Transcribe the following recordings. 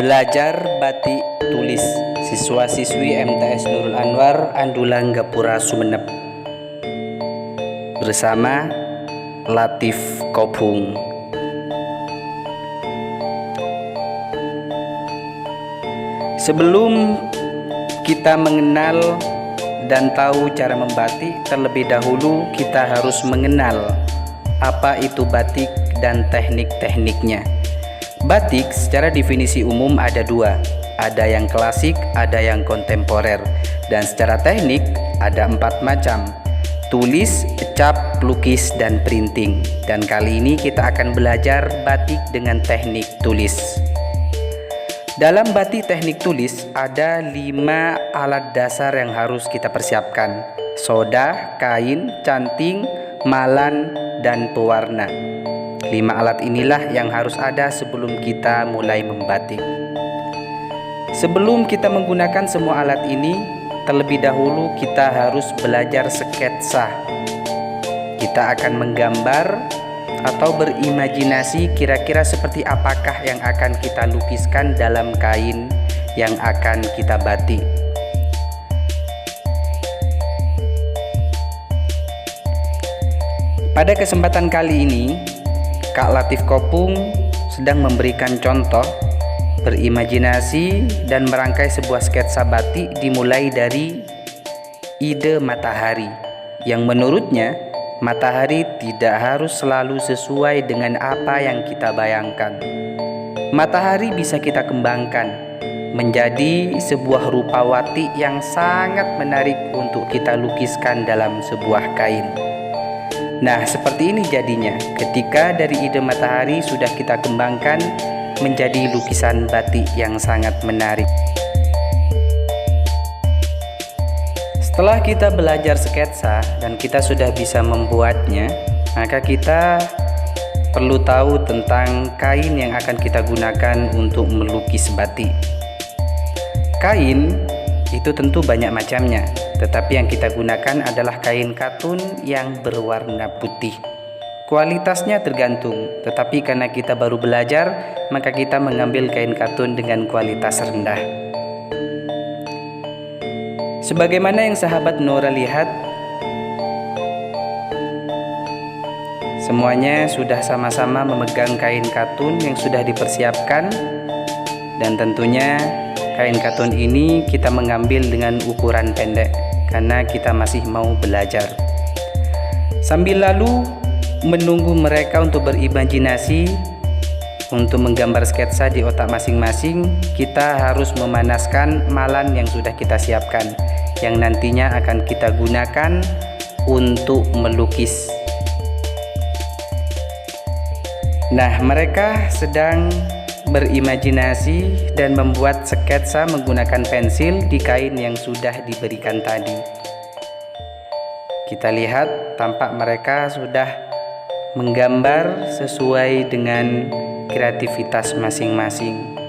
Belajar batik tulis siswa-siswi MTS Nurul Anwar Andulang Gapura Sumeneb bersama Latif Kopung. Sebelum kita mengenal dan tahu cara membatik, terlebih dahulu kita harus mengenal apa itu batik dan teknik-tekniknya. Batik secara definisi umum ada dua, ada yang klasik, ada yang kontemporer, dan secara teknik ada 4 macam: tulis, cap, lukis, dan printing. Dan kali ini kita akan belajar batik dengan teknik tulis. Dalam batik teknik tulis ada 5 alat dasar yang harus kita persiapkan: soda, kain, canting, malan, dan pewarna. 5 alat inilah yang harus ada sebelum kita mulai membatik. Sebelum kita menggunakan semua alat ini, terlebih dahulu kita harus belajar sketsa. Kita akan menggambar atau berimajinasi kira-kira seperti apakah yang akan kita lukiskan dalam kain yang akan kita batik. Pada kesempatan kali ini, Kak Latif Kopung sedang memberikan contoh berimajinasi dan merangkai sebuah sketsa batik dimulai dari ide matahari, yang menurutnya matahari tidak harus selalu sesuai dengan apa yang kita bayangkan. Matahari bisa kita kembangkan menjadi sebuah rupawati yang sangat menarik untuk kita lukiskan dalam sebuah kain. Nah, seperti ini jadinya ketika dari ide matahari sudah kita kembangkan menjadi lukisan batik yang sangat menarik. Setelah kita belajar sketsa dan kita sudah bisa membuatnya, maka kita perlu tahu tentang kain yang akan kita gunakan untuk melukis batik. Kain itu tentu banyak macamnya, tetapi yang kita gunakan adalah kain katun yang berwarna putih. Kualitasnya tergantung, tetapi karena kita baru belajar, maka kita mengambil kain katun dengan kualitas rendah. Sebagaimana yang sahabat Nora lihat, semuanya sudah sama-sama memegang kain katun yang sudah dipersiapkan, dan tentunya kain katun ini kita mengambil dengan ukuran pendek karena kita masih mau belajar. Sambil lalu menunggu mereka untuk berimajinasi, untuk menggambar sketsa di otak masing-masing, kita harus memanaskan malan yang sudah kita siapkan, yang nantinya akan kita gunakan untuk melukis. Nah, mereka sedang berimajinasi dan membuat sketsa menggunakan pensil di kain yang sudah diberikan tadi. Kita lihat tampak mereka sudah menggambar sesuai dengan kreativitas masing-masing.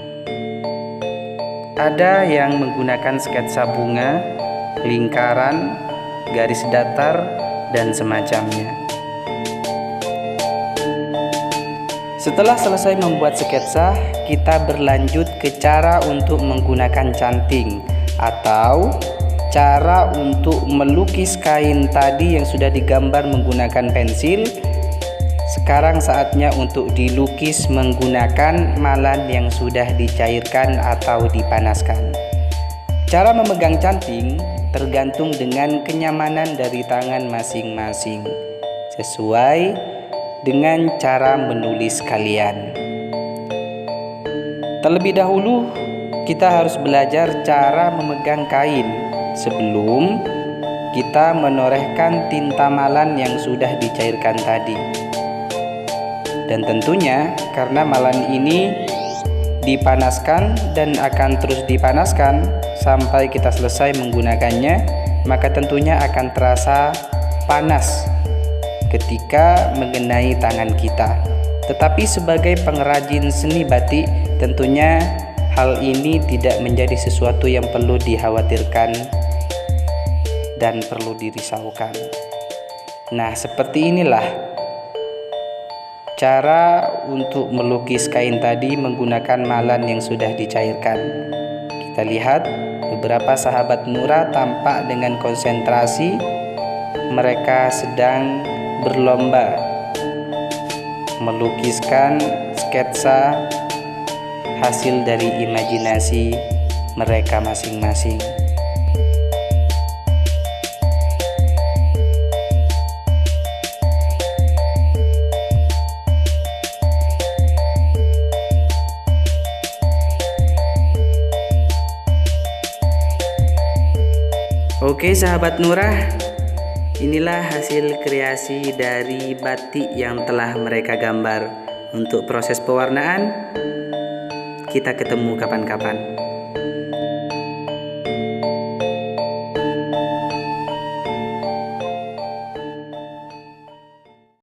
Ada yang menggunakan sketsa bunga, lingkaran, garis datar, dan semacamnya. Setelah selesai membuat sketsa, kita berlanjut ke cara untuk menggunakan canting atau cara untuk melukis kain tadi yang sudah digambar menggunakan pensil. Sekarang saatnya untuk dilukis menggunakan malan yang sudah dicairkan atau dipanaskan. Cara memegang canting tergantung dengan kenyamanan dari tangan masing-masing, sesuai dengan cara menulis kalian. Terlebih dahulu kita harus belajar cara memegang kain sebelum kita menorehkan tinta malan yang sudah dicairkan tadi. Dan tentunya karena malan ini dipanaskan dan akan terus dipanaskan sampai kita selesai menggunakannya, maka tentunya akan terasa panas ketika mengenai tangan kita. Tetapi sebagai pengrajin seni batik, tentunya hal ini tidak menjadi sesuatu yang perlu dikhawatirkan dan perlu dirisaukan. Nah, seperti inilah Cara untuk melukis kain tadi menggunakan malam yang sudah dicairkan. Kita lihat beberapa sahabat Nura tampak dengan konsentrasi. Mereka sedang berlomba melukiskan sketsa hasil dari imajinasi mereka masing-masing. Oke sahabat Nurah, inilah hasil kreasi dari batik yang telah mereka gambar. Untuk proses pewarnaan, kita ketemu kapan-kapan.